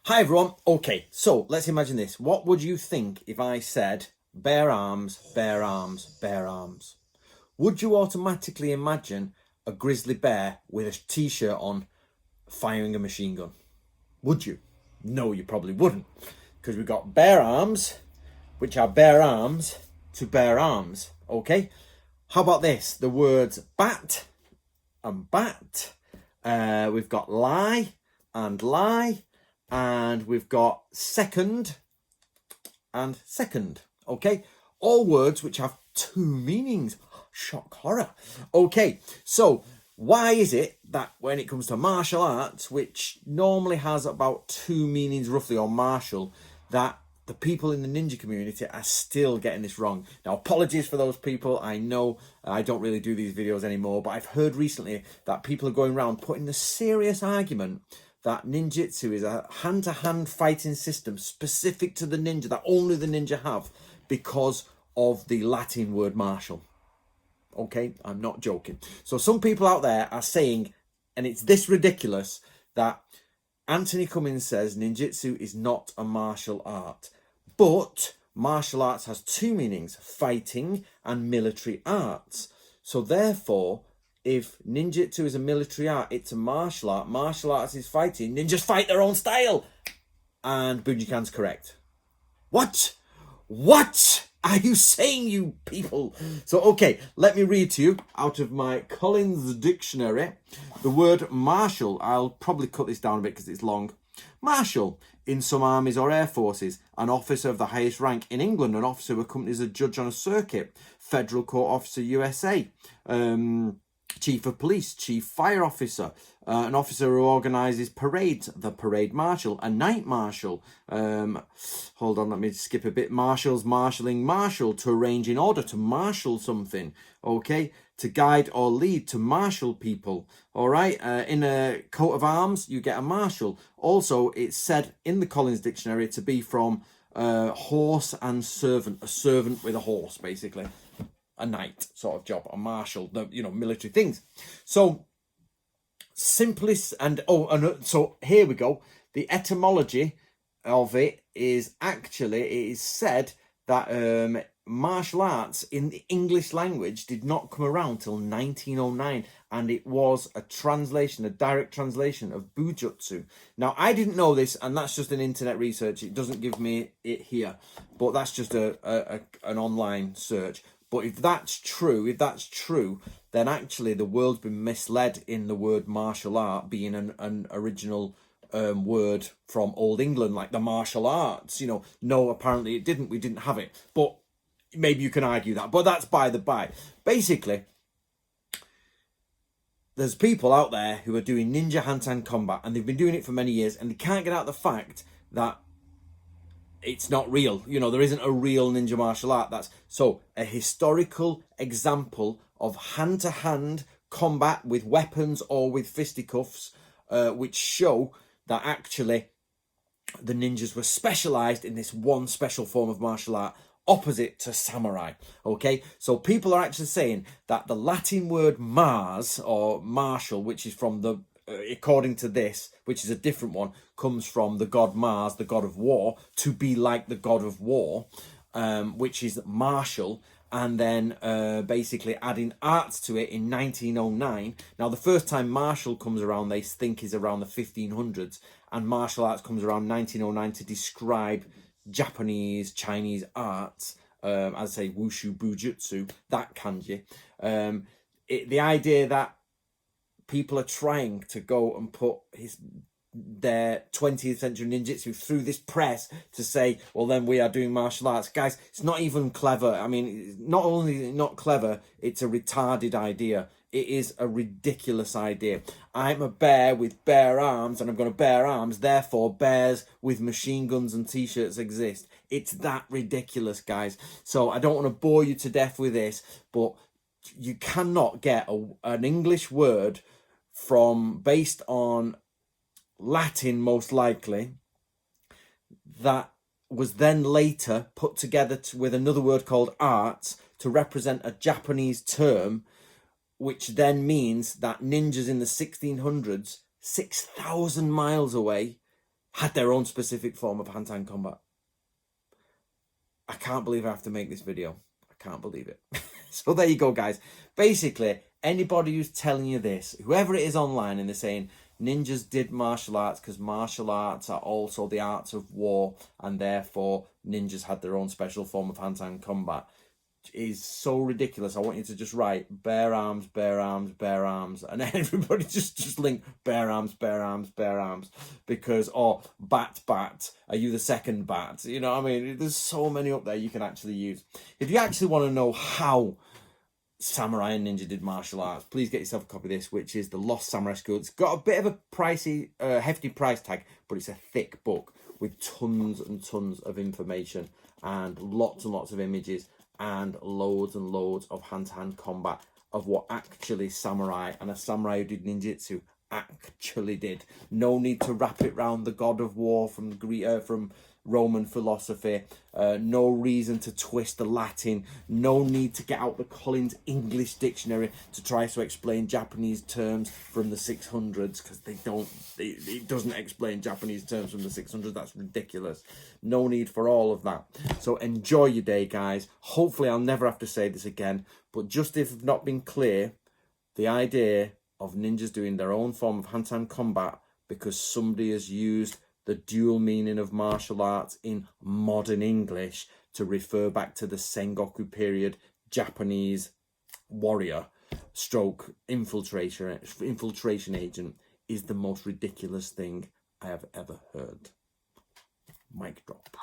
Hi everyone. Okay, so let's imagine this. What would you think if I said bare arms, bare arms, bare arms? Would you automatically imagine a grizzly bear with a t-shirt on firing a machine gun? Would you? No, you probably wouldn't. Because we've got bare arms, which are bare arms to bare arms. Okay? How about this? The words bat and bat. We've got lie and lie. And we've got second and second. Okay? All words which have two meanings. Shock horror. Okay, so why is it that when it comes to martial arts, which normally has about two meanings roughly, or martial, that the people in the ninja community are still getting this wrong? Now, apologies for those people. I know I don't really do these videos anymore, but I've heard recently that people are going around putting a serious argument that ninjutsu is a hand-to-hand fighting system specific to the ninja, that only the ninja have, because of the Latin word martial. Okay, I'm not joking. So some people out there are saying, and it's this ridiculous, that Anthony Cummins says ninjutsu is not a martial art. But martial arts has two meanings, fighting and military arts. So therefore, if ninjutsu is a military art, it's a martial art. Martial arts is fighting. Ninjas fight their own style. And Bunjikan's correct. What? What are you saying, you people? So, okay, let me read to you out of my Collins Dictionary the word marshal. I'll probably cut this down a bit because it's long. Marshal, in some armies or air forces, an officer of the highest rank. In England, an officer who accompanies a judge on a circuit. Federal Court Officer, USA. Chief of Police, Chief Fire Officer, an officer who organises parades, the Parade Marshal, a Night Marshal. Hold on, let me skip a bit. Marshals, marshalling, marshal, to arrange in order, to marshal something. Okay, to guide or lead, to marshal people. All right, in a coat of arms, you get a marshal. Also, it's said in the Collins Dictionary to be from horse and servant, a servant with a horse, basically. A knight sort of job, a marshal, the military things. So simplest so here we go. The etymology of it is actually, it is said that martial arts in the English language did not come around till 1909, and it was a translation, a direct translation of Bujutsu. Now, I didn't know this, and that's just an internet research. It doesn't give me it here, but that's just an online search. But if that's true, then actually the world's been misled in the word martial art being an original word from Old England, like the martial arts. No, apparently it didn't. We didn't have it. But maybe you can argue that. But that's by the by. Basically, there's people out there who are doing ninja hand-to-hand combat, and they've been doing it for many years, and they can't get out the fact that it's not real. There isn't a real ninja martial art. That's so a historical example of hand-to-hand combat with weapons or with fisticuffs, which show that actually the ninjas were specialized in this one special form of martial art, opposite to samurai. Okay, so people are actually saying that the Latin word mars, or martial, which is from the according to this, which is a different one, comes from the god Mars, the god of war, to be like the god of war, which is martial, and then basically adding arts to it in 1909. Now, the first time martial comes around, they think is around the 1500s, and martial arts comes around 1909 to describe Japanese, Chinese arts, as I say, wushu, bujutsu, that kanji. The idea that people are trying to go and put their 20th century ninjutsu through this press to say, well, then we are doing martial arts. Guys, it's not even clever. I mean, not only not clever, it's a retarded idea. It is a ridiculous idea. I'm a bear with bare arms, and I'm going to bear arms. Therefore, bears with machine guns and t-shirts exist. It's that ridiculous, guys. So I don't want to bore you to death with this, but you cannot get an English word based on Latin, most likely, that was then later put together with another word called arts to represent a Japanese term, which then means that ninjas in the 1600s, 6,000 miles away, had their own specific form of hand-to-hand combat. I can't believe I have to make this video. I can't believe it. So there you go, guys. Basically, anybody who's telling you this, whoever it is online, and they're saying ninjas did martial arts because martial arts are also the arts of war, and therefore ninjas had their own special form of hand-to-hand combat, is so ridiculous. I want you to just write bare arms, bare arms, bare arms, and then everybody just link bare arms, bare arms, bare arms, because, or bat, are you the second bat? You know what I mean? There's so many up there you can actually use. If you actually want to know how samurai and ninja did martial arts, please get yourself a copy of this, which is The Lost Samurai School. It's got a bit of a pricey, hefty price tag, but it's a thick book with tons and tons of information and lots of images and loads of hand-to-hand combat of what actually samurai and a samurai who did ninjutsu actually did. No need to wrap it round the god of war from from Roman philosophy. No reason to twist the Latin. No need to get out the Collins English Dictionary to try to explain Japanese terms from the 600s, because it doesn't explain Japanese terms from the 600s. That's ridiculous. No need for all of that. So enjoy your day, guys. Hopefully I'll never have to say this again, but just if I've not been clear, the idea of ninjas doing their own form of hand-to-hand combat because somebody has used the dual meaning of martial arts in modern English to refer back to the Sengoku period Japanese warrior stroke infiltration agent is the most ridiculous thing I have ever heard. Mic drop.